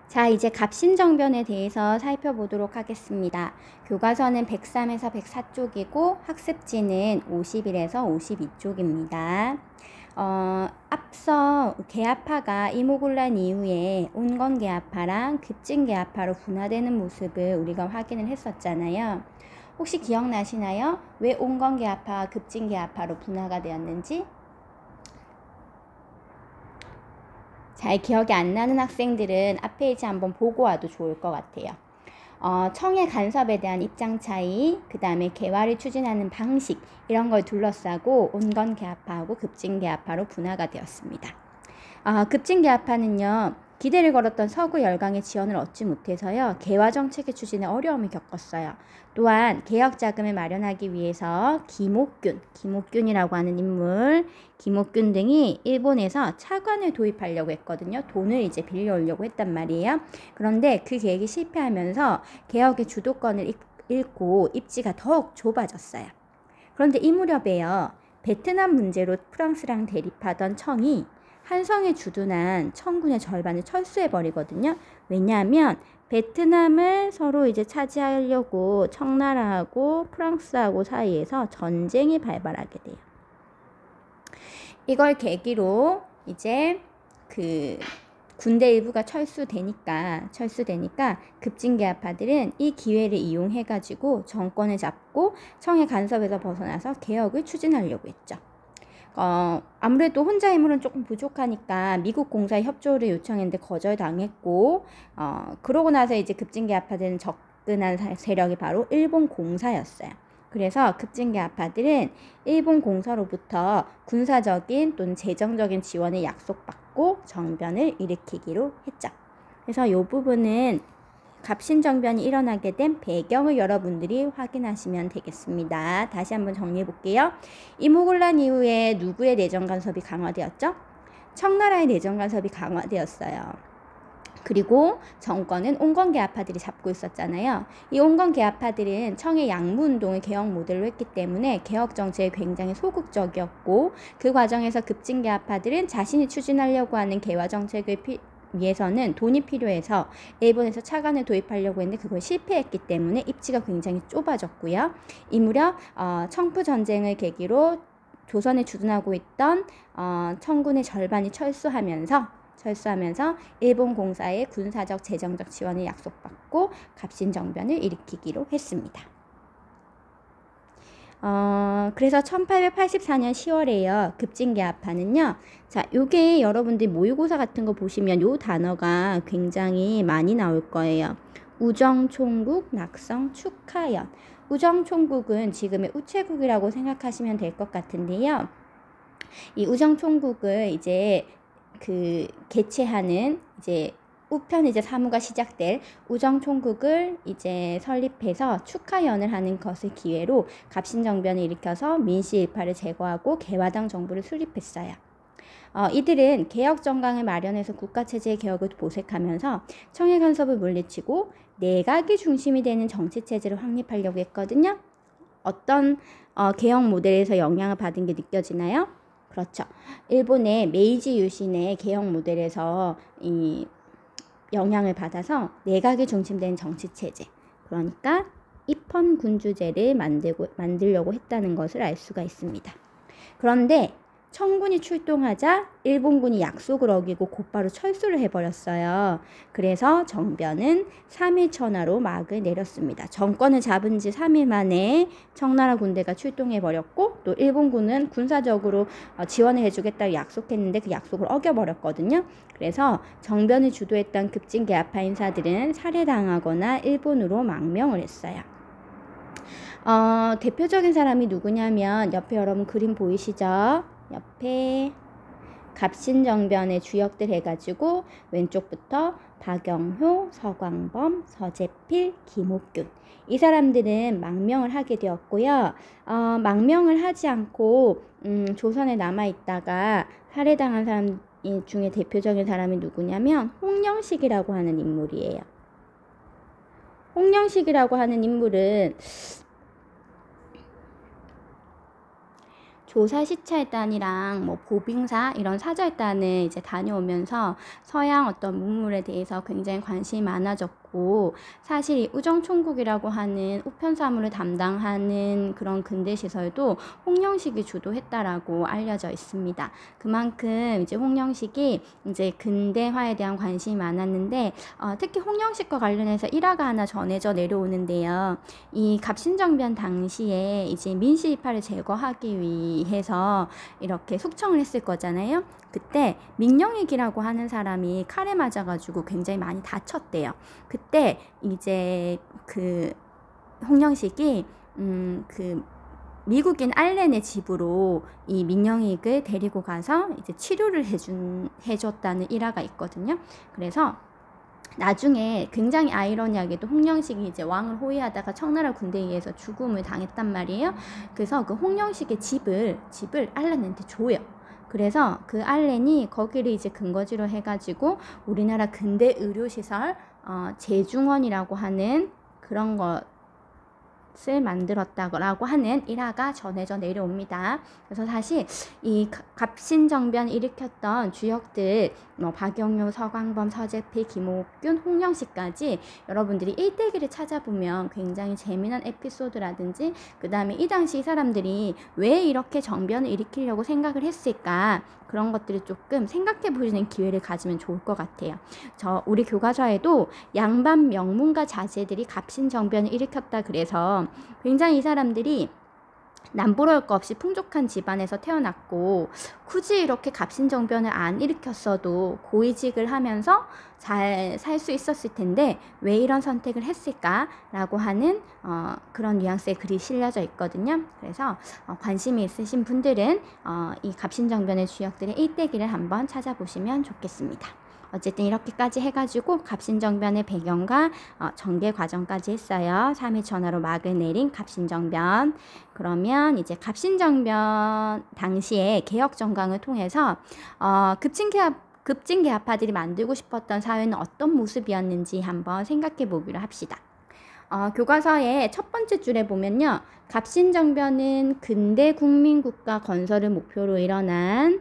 자, 이제 갑신정변에 대해서 살펴보도록 하겠습니다. 교과서는 103에서 104쪽이고 학습지는 51에서 52쪽입니다. 앞서 계합파가 이모곤란 이후에 온건계합파랑 급진계합파로 분화되는 모습을 우리가 확인을 했었잖아요. 혹시 기억나시나요? 왜 온건계합파와 급진계합파로 분화가 되었는지? 잘 기억이 안 나는 학생들은 앞 페이지 한번 보고 와도 좋을 것 같아요. 청해 간섭에 대한 입장 차이, 그 다음에 개화를 추진하는 방식, 이런 걸 둘러싸고 온건계합파하고 급진계합파로 분화가 되었습니다. 급진계합파는요, 기대를 걸었던 서구 열강의 지원을 얻지 못해서요, 개화 정책의 추진에 어려움을 겪었어요. 또한 개혁 자금을 마련하기 위해서 김옥균이라고 하는 인물, 김옥균 등이 일본에서 차관을 도입하려고 했거든요. 돈을 이제 빌려오려고 했단 말이에요. 그런데 그 계획이 실패하면서 개혁의 주도권을 잃고 입지가 더욱 좁아졌어요. 그런데 이 무렵에요, 베트남 문제로 프랑스랑 대립하던 청이 한성에 주둔한 청군의 절반을 철수해버리거든요. 왜냐하면 베트남을 서로 이제 차지하려고 청나라하고 프랑스하고 사이에서 전쟁이 발발하게 돼요. 이걸 계기로 이제 그 군대 일부가 철수되니까 급진계합파들은 이 기회를 이용해가지고 정권을 잡고 청의 간섭에서 벗어나서 개혁을 추진하려고 했죠. 아무래도 혼자 힘으로는 조금 부족하니까 미국 공사의 협조를 요청했는데 거절당했고, 그러고 나서 이제 급진계합파들은 접근한 세력이 바로 일본 공사였어요. 그래서 급진계합파들은 일본 공사로부터 군사적인 또는 재정적인 지원을 약속받고 정변을 일으키기로 했죠. 그래서 이 부분은 갑신정변이 일어나게 된 배경을 여러분들이 확인하시면 되겠습니다. 다시 한번 정리해 볼게요. 이모곤란 이후에 누구의 내정 간섭이 강화되었죠? 청나라의 내정 간섭이 강화되었어요. 그리고 정권은 온건계합파들이 잡고 있었잖아요. 이 온건계합파들은 청의 양무운동을 개혁 모델로 했기 때문에 개혁 정책에 굉장히 소극적이었고, 그 과정에서 급진계합파들은 자신이 추진하려고 하는 개화 정책을 위해서는 돈이 필요해서 일본에서 차관을 도입하려고 했는데 그걸 실패했기 때문에 입지가 굉장히 좁아졌고요. 이 무렵 청푸 전쟁을 계기로 조선에 주둔하고 있던 청군의 절반이 철수하면서 일본 공사의 군사적 재정적 지원을 약속받고 갑신정변을 일으키기로 했습니다. 그래서 1884년 10월에요. 급진계합파는요. 자, 요게 여러분들 모의고사 같은 거 보시면 요 단어가 굉장히 많이 나올 거예요. 우정총국, 낙성, 축하연. 우정총국은 지금의 우체국이라고 생각하시면 될 것 같은데요. 이 우정총국을 이제 개최하는 이제 우편 이제 사무가 시작될 우정총국을 이제 설립해서 축하연을 하는 것을 기회로 갑신정변을 일으켜서 민씨일파를 제거하고 개화당 정부를 수립했어요. 이들은 개혁정강을 마련해서 국가체제의 개혁을 모색하면서 청해 간섭을 물리치고 내각이 중심이 되는 정치체제를 확립하려고 했거든요. 어떤 개혁 모델에서 영향을 받은 게 느껴지나요? 그렇죠. 일본의 메이지 유신의 개혁 모델에서 이 영향을 받아서 내각이 중심된 정치체제, 그러니까 입헌군주제를 만들려고 했다는 것을 알 수가 있습니다. 그런데 청군이 출동하자 일본군이 약속을 어기고 곧바로 철수를 해버렸어요. 그래서 정변은 3일 천하로 막을 내렸습니다. 정권을 잡은 지 3일 만에 청나라 군대가 출동해버렸고, 또 일본군은 군사적으로 지원을 해주겠다고 약속했는데 그 약속을 어겨버렸거든요. 그래서 정변을 주도했던 급진계합파 인사들은 살해당하거나 일본으로 망명을 했어요. 대표적인 사람이 누구냐면 옆에 여러분 그림 보이시죠? 옆에 갑신정변의 주역들 해가지고 왼쪽부터 박영효, 서광범, 서재필, 김옥균, 이 사람들은 망명을 하게 되었고요. 망명을 하지 않고 조선에 남아있다가 살해당한 사람 중에 대표적인 사람이 누구냐면 홍영식이라고 하는 인물이에요. 홍영식이라고 하는 인물은 조사 시찰단이랑 뭐 보빙사 이런 사절단을 이제 다녀오면서 서양 어떤 문물에 대해서 굉장히 관심이 많아졌고, 사실 이 우정총국이라고 하는 우편사물을 담당하는 그런 근대 시설도 홍영식이 주도했다라고 알려져 있습니다. 그만큼 이제 홍영식이 이제 근대화에 대한 관심이 많았는데, 특히 홍영식과 관련해서 일화가 하나 전해져 내려오는데요. 이 갑신정변 당시에 이제 민씨 이파를 제거하기 위해서 이렇게 숙청을 했을 거잖아요. 그때 민영익이라고 하는 사람이 칼에 맞아가지고 굉장히 많이 다쳤대요. 그때 이제 그 홍영식이 그 미국인 알렌의 집으로 이 민영익을 데리고 가서 이제 치료를 해줬다는 일화가 있거든요. 그래서 나중에 굉장히 아이러니하게도 홍영식이 이제 왕을 호위하다가 청나라 군대에 의해서 죽음을 당했단 말이에요. 그래서 그 홍영식의 집을 알렌한테 줘요. 그래서 그 알렌이 거기를 이제 근거지로 해가지고 우리나라 근대 의료시설 재중원이라고 하는 그런 것을 만들었다고 하는 일화가 전해져 내려옵니다. 그래서 사실 이 갑신정변 일으켰던 주역들 뭐 박영효, 서광범, 서재필, 김옥균, 홍영식까지 여러분들이 일대기를 찾아보면 굉장히 재미난 에피소드라든지, 그 다음에 이 당시 사람들이 왜 이렇게 정변을 일으키려고 생각을 했을까, 그런 것들을 조금 생각해 보시는 기회를 가지면 좋을 것 같아요. 우리 교과서에도 양반 명문가 자제들이 갑신정변을 일으켰다 그래서 굉장히 이 사람들이 남부러울 거 없이 풍족한 집안에서 태어났고, 굳이 이렇게 갑신정변을 안 일으켰어도 고위직을 하면서 잘 살 수 있었을 텐데 왜 이런 선택을 했을까라고 하는 그런 뉘앙스의 글이 실려져 있거든요. 그래서 관심이 있으신 분들은 이 갑신정변의 주역들의 일대기를 한번 찾아보시면 좋겠습니다. 어쨌든 이렇게까지 해가지고 갑신정변의 배경과 전개 과정까지 했어요. 3일 전화로 막을 내린 갑신정변. 그러면 이제 갑신정변 당시에 개혁정강을 통해서 급진개혁파들이 만들고 싶었던 사회는 어떤 모습이었는지 한번 생각해 보기로 합시다. 교과서의 첫 번째 줄에 보면요. 갑신정변은 근대 국민국가 건설을 목표로 일어난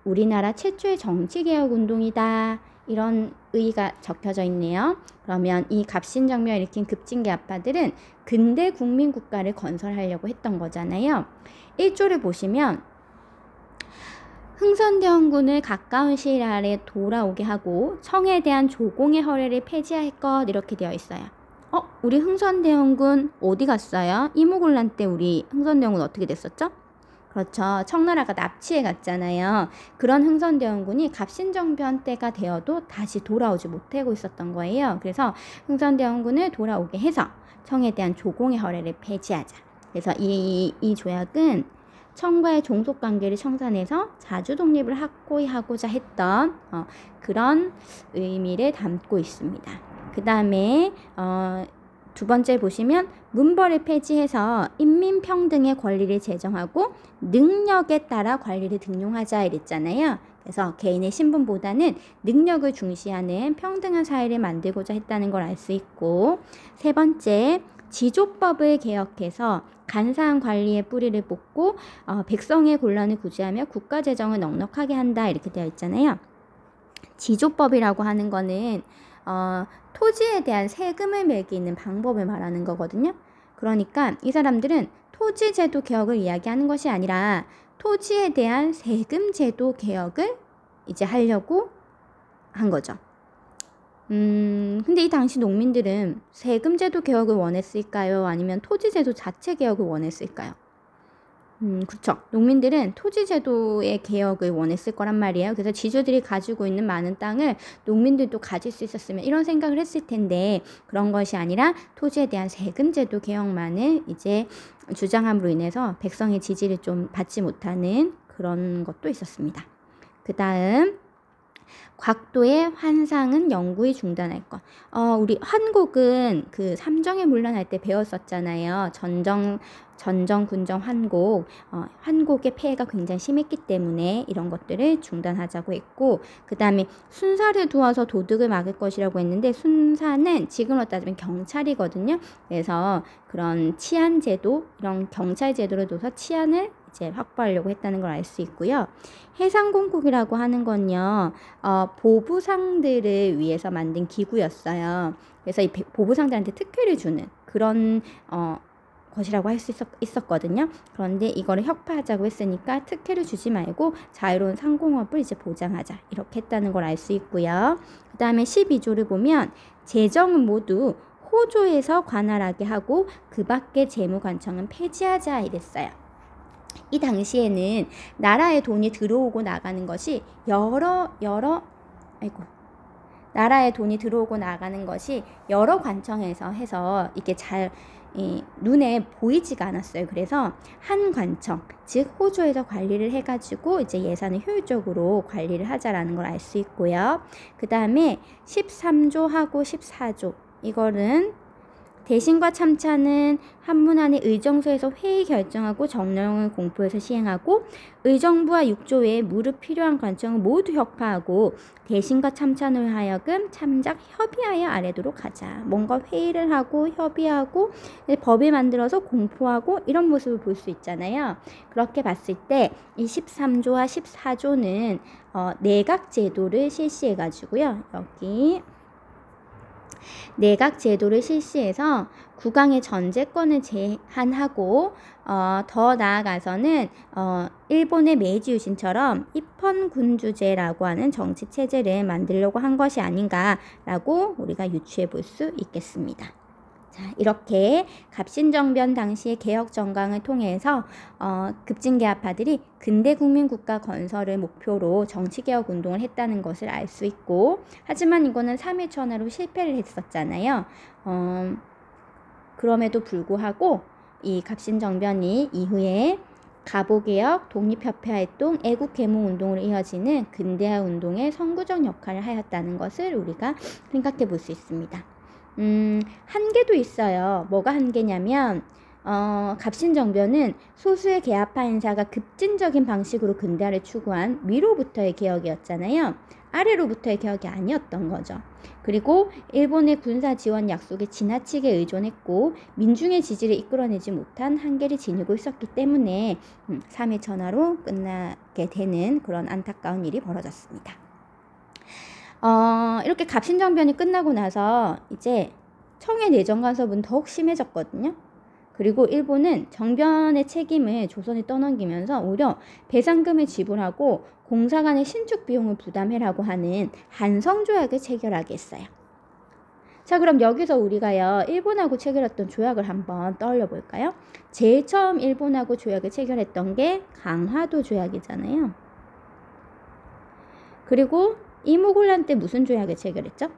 우리나라 최초의 정치개혁운동이다. 이런 의의가 적혀져 있네요. 그러면 이 갑신정변을 일으킨 급진개혁파들은 근대 국민국가를 건설하려고 했던 거잖아요. 1조를 보시면 흥선대원군을 가까운 시일 안에 돌아오게 하고 청에 대한 조공의 허례를 폐지할 것, 이렇게 되어 있어요. 우리 흥선대원군 어디 갔어요? 이모군란 때 우리 흥선대원군 어떻게 됐었죠? 그렇죠. 청나라가 납치해 갔잖아요. 그런 흥선대원군이 갑신정변 때가 되어도 다시 돌아오지 못하고 있었던 거예요. 그래서 흥선대원군을 돌아오게 해서 청에 대한 조공의 허례를 폐지하자. 그래서 이 조약은 청과의 종속관계를 청산해서 자주독립을 확고히 하고자 했던 그런 의미를 담고 있습니다. 그 다음에 두 번째 보시면 문벌을 폐지해서 인민평등의 권리를 제정하고 능력에 따라 관리를 등용하자 이랬잖아요. 그래서 개인의 신분보다는 능력을 중시하는 평등한 사회를 만들고자 했다는 걸 알 수 있고, 세 번째 지조법을 개혁해서 간사한 관리의 뿌리를 뽑고 백성의 곤란을 구제하며 국가 재정을 넉넉하게 한다, 이렇게 되어 있잖아요. 지조법이라고 하는 거는 토지에 대한 세금을 매기는 방법을 말하는 거거든요. 그러니까 이 사람들은 토지제도 개혁을 이야기하는 것이 아니라 토지에 대한 세금제도 개혁을 이제 하려고 한 거죠. 근데 이 당시 농민들은 세금제도 개혁을 원했을까요? 아니면 토지제도 자체 개혁을 원했을까요? 그렇죠. 농민들은 토지제도의 개혁을 원했을 거란 말이에요. 그래서 지주들이 가지고 있는 많은 땅을 농민들도 가질 수 있었으면, 이런 생각을 했을 텐데 그런 것이 아니라 토지에 대한 세금제도 개혁만을 이제 주장함으로 인해서 백성의 지지를 좀 받지 못하는 그런 것도 있었습니다. 그 다음 곽도의 환상은 영구히 중단할 것. 우리 환곡은 그 삼정에 문란할 때 배웠었잖아요. 전정, 군정, 환곡. 환곡의 폐해가 굉장히 심했기 때문에 이런 것들을 중단하자고 했고, 그 다음에 순사를 두어서 도둑을 막을 것이라고 했는데, 순사는 지금으로 따지면 경찰이거든요. 그래서 그런 치안제도, 이런 경찰제도를 둬서 치안을 이제 확보하려고 했다는 걸 알 수 있고요. 해상공국이라고 하는 건요, 보부상들을 위해서 만든 기구였어요. 그래서 이 보부상들한테 특혜를 주는 그런 것이라고 할 수 있었거든요. 그런데 이거를 혁파하자고 했으니까 특혜를 주지 말고 자유로운 상공업을 이제 보장하자, 이렇게 했다는 걸 알 수 있고요. 그 다음에 12조를 보면 재정은 모두 호조에서 관할하게 하고 그 밖의 재무관청은 폐지하자 이랬어요. 이 당시에는 나라에 돈이 들어오고 나가는 것이 나라에 돈이 들어오고 나가는 것이 여러 관청에서 해서 이게 잘 눈에 보이지가 않았어요. 그래서 한 관청, 즉 호조에서 관리를 해가지고 이제 예산을 효율적으로 관리를 하자라는 걸 알 수 있고요. 그 다음에 13조하고 14조, 이거는 대신과 참차는 한문안의 의정서에서 회의 결정하고 정령을 공포해서 시행하고, 의정부와 6조 외에 무릇 필요한 관청은 모두 혁파하고 대신과 참찬을 하여금 참작 협의하여 아래도록 하자. 뭔가 회의를 하고 협의하고 법을 만들어서 공포하고 이런 모습을 볼 수 있잖아요. 그렇게 봤을 때 이 13조와 14조는 내각 제도를 실시해 가지고요. 여기 내각 제도를 실시해서 국왕의 전제권을 제한하고 더 나아가서는 일본의 메이지 유신처럼 입헌군주제라고 하는 정치 체제를 만들려고 한 것이 아닌가라고 우리가 유추해 볼 수 있겠습니다. 자, 이렇게 갑신정변 당시의 개혁 정강을 통해서 급진개혁파들이 근대 국민국가 건설을 목표로 정치개혁 운동을 했다는 것을 알 수 있고, 하지만 이거는 3일 천하로 실패를 했었잖아요. 그럼에도 불구하고 이 갑신정변이 이후에 가보개혁, 독립협회활동, 애국개몽운동으로 이어지는 근대화 운동의 선구적 역할을 하였다는 것을 우리가 생각해 볼 수 있습니다. 한계도 있어요. 뭐가 한계냐면 갑신정변은 소수의 개화파 인사가 급진적인 방식으로 근대화를 추구한 위로부터의 개혁이었잖아요. 아래로부터의 개혁이 아니었던 거죠. 그리고 일본의 군사 지원 약속에 지나치게 의존했고 민중의 지지를 이끌어내지 못한 한계를 지니고 있었기 때문에 3회 천하로 끝나게 되는 그런 안타까운 일이 벌어졌습니다. 이렇게 갑신정변이 끝나고 나서 이제 청해 내정 간섭은 더욱 심해졌거든요. 그리고 일본은 정변의 책임을 조선에 떠넘기면서 오히려 배상금을 지불하고 공사관의 신축 비용을 부담해라고 하는 한성조약을 체결하게 했어요. 자, 그럼 여기서 우리가요, 일본하고 체결했던 조약을 한번 떠올려 볼까요? 제일 처음 일본하고 조약을 체결했던 게 강화도 조약이잖아요. 그리고 이모군란 때 무슨 조약을 체결했죠?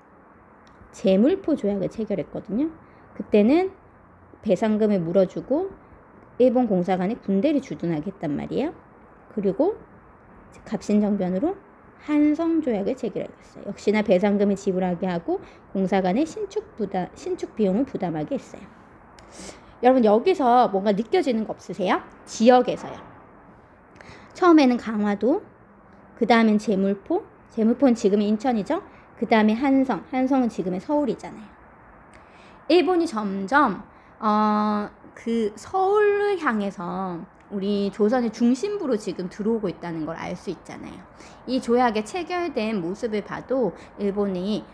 제물포 조약을 체결했거든요. 그때는 배상금을 물어주고 일본 공사관에 군대를 주둔하게 했단 말이에요. 그리고 갑신정변으로 한성조약을 체결했어요. 역시나 배상금을 지불하게 하고 공사관에 신축 비용을 부담하게 했어요. 여러분, 여기서 뭔가 느껴지는 거 없으세요? 지역에서요. 처음에는 강화도, 그 다음엔 제물포는 지금의 인천이죠. 그 다음에 한성은 지금의 서울이잖아요. 일본이 점점 그 서울을 향해서 우리 조선의 중심부로 지금 들어오고 있다는 걸 알 수 있잖아요. 이 조약에 체결된 모습을 봐도 일본이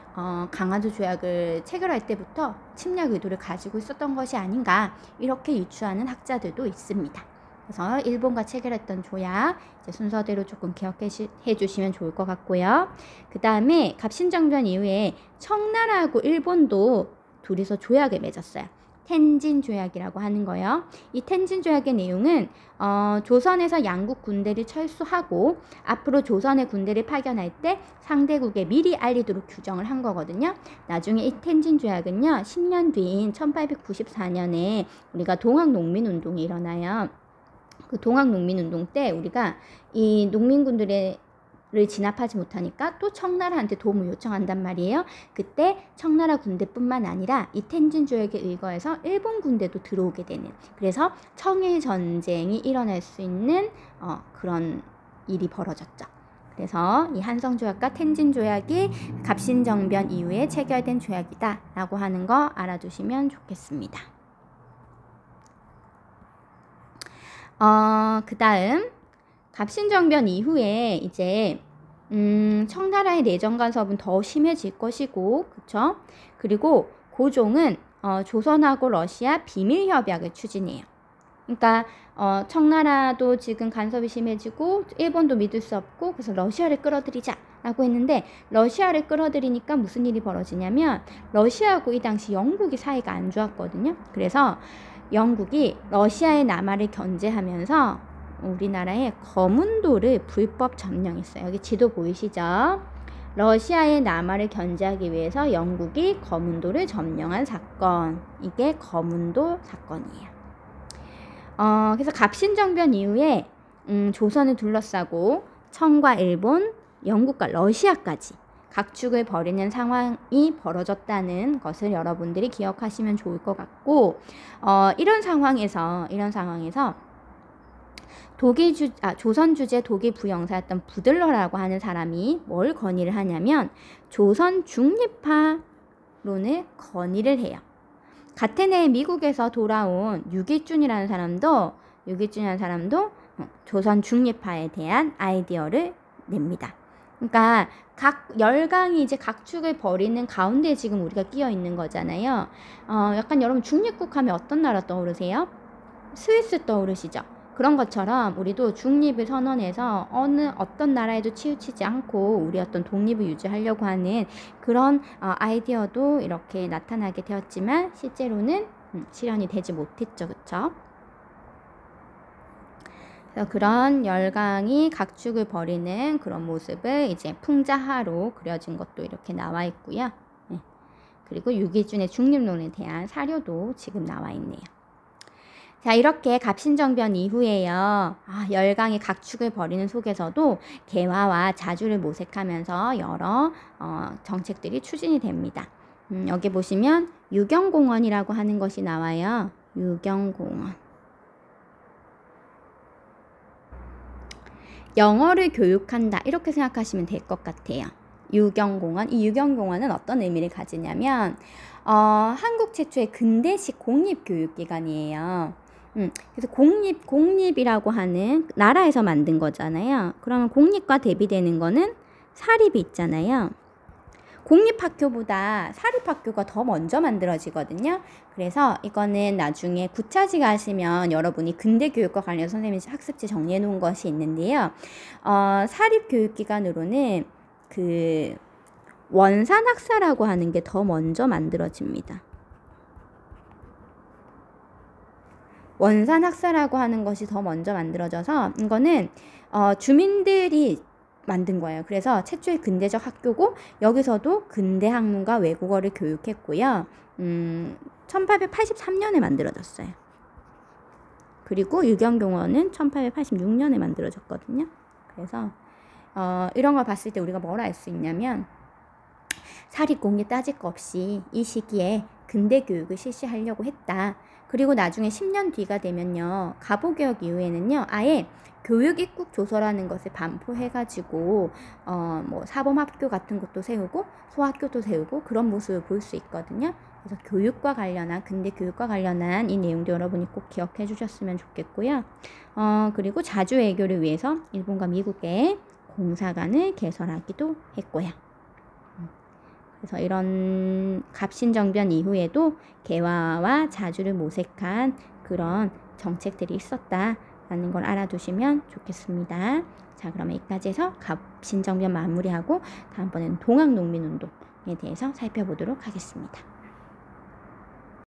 강화도 조약을 체결할 때부터 침략 의도를 가지고 있었던 것이 아닌가, 이렇게 유추하는 학자들도 있습니다. 그래서 일본과 체결했던 조약 이제 순서대로 조금 기억해 주시면 좋을 것 같고요. 그 다음에 갑신정변 이후에 청나라하고 일본도 둘이서 조약을 맺었어요. 텐진 조약이라고 하는 거예요. 이 텐진 조약의 내용은 조선에서 양국 군대를 철수하고 앞으로 조선의 군대를 파견할 때 상대국에 미리 알리도록 규정을 한 거거든요. 나중에 이 텐진 조약은요, 10년 뒤인 1894년에 우리가 동학농민운동이 일어나요. 그 동학농민운동 때 우리가 이 농민군들을 진압하지 못하니까 또 청나라한테 도움을 요청한단 말이에요. 그때 청나라 군대뿐만 아니라 이 텐진 조약에 의거해서 일본 군대도 들어오게 되는, 그래서 청일 전쟁이 일어날 수 있는 그런 일이 벌어졌죠. 그래서 이 한성조약과 텐진조약이 갑신정변 이후에 체결된 조약이다 라고 하는 거 알아두시면 좋겠습니다. 그 다음 갑신정변 이후에 이제 청나라의 내정 간섭은 더 심해질 것이고, 그쵸? 그리고 고종은 조선하고 러시아 비밀 협약을 추진해요. 그러니까 청나라도 지금 간섭이 심해지고 일본도 믿을 수 없고, 그래서 러시아를 끌어들이자 라고 했는데, 러시아를 끌어들이니까 무슨 일이 벌어지냐면 러시아하고 이 당시 영국이 사이가 안 좋았거든요. 그래서 영국이 러시아의 남하를 견제하면서 우리나라의 거문도를 불법 점령했어요. 여기 지도 보이시죠? 러시아의 남하를 견제하기 위해서 영국이 거문도를 점령한 사건, 이게 거문도 사건이에요. 그래서 갑신정변 이후에 조선을 둘러싸고 청과 일본, 영국과 러시아까지 각축을 벌이는 상황이 벌어졌다는 것을 여러분들이 기억하시면 좋을 것 같고, 이런 상황에서 조선 주재 독일 부영사였던 부들러라고 하는 사람이 뭘 건의를 하냐면 조선 중립화론을 건의를 해요. 같은 해에 미국에서 돌아온 유기준이라는 사람도 조선 중립화에 대한 아이디어를 냅니다. 그러니까 각 열강이 이제 각축을 벌이는 가운데 지금 우리가 끼어 있는 거잖아요. 약간 여러분 중립국 하면 어떤 나라 떠오르세요? 스위스 떠오르시죠? 그런 것처럼 우리도 중립을 선언해서 어떤 나라에도 치우치지 않고 우리 어떤 독립을 유지하려고 하는 그런 아이디어도 이렇게 나타나게 되었지만 실제로는 실현이 되지 못했죠. 그쵸? 그래서 그런 열강이 각축을 벌이는 그런 모습을 이제 풍자하로 그려진 것도 이렇게 나와 있고요. 네. 그리고 유기준의 중립론에 대한 사료도 지금 나와 있네요. 자, 이렇게 갑신정변 이후에요. 열강이 각축을 벌이는 속에서도 개화와 자주를 모색하면서 여러 정책들이 추진이 됩니다. 여기 보시면 유경공원이라고 하는 것이 나와요. 유경공원. 영어를 교육한다, 이렇게 생각하시면 될 것 같아요. 유경공원. 이 유경공원은 어떤 의미를 가지냐면 한국 최초의 근대식 공립교육기관이에요. 그래서 공립이라고 하는 나라에서 만든 거잖아요. 그러면 공립과 대비되는 거는 사립이 있잖아요. 공립학교보다 사립학교가 더 먼저 만들어지거든요. 그래서 이거는 나중에 9차지 가시면 여러분이 근대교육과 관련해서 선생님이 학습지 정리해 놓은 것이 있는데요. 사립교육기관으로는 그 원산학사라고 하는 게 더 먼저 만들어집니다. 원산학사라고 하는 것이 더 먼저 만들어져서 이거는 주민들이 만든 거예요. 그래서 최초의 근대적 학교고, 여기서도 근대 학문과 외국어를 교육했고요. 1883년에 만들어졌어요. 그리고 유경공원은 1886년에 만들어졌거든요. 그래서 이런 걸 봤을 때 우리가 뭘 알 수 있냐면 사립공립 따질 거 없이 이 시기에 근대 교육을 실시하려고 했다. 그리고 나중에 10년 뒤가 되면요, 가보개혁 이후에는요, 아예 교육 입국 조서라는 것을 반포해가지고 뭐 사범학교 같은 것도 세우고 소학교도 세우고 그런 모습을 볼 수 있거든요. 그래서 교육과 관련한, 근대 교육과 관련한 이 내용도 여러분이 꼭 기억해 주셨으면 좋겠고요. 그리고 자주 외교를 위해서 일본과 미국의 공사관을 개설하기도 했고요. 그래서 이런 갑신정변 이후에도 개화와 자주를 모색한 그런 정책들이 있었다라는 걸 알아두시면 좋겠습니다. 자, 그러면 여기까지 해서 갑신정변 마무리하고 다음번에는 동학농민운동에 대해서 살펴보도록 하겠습니다.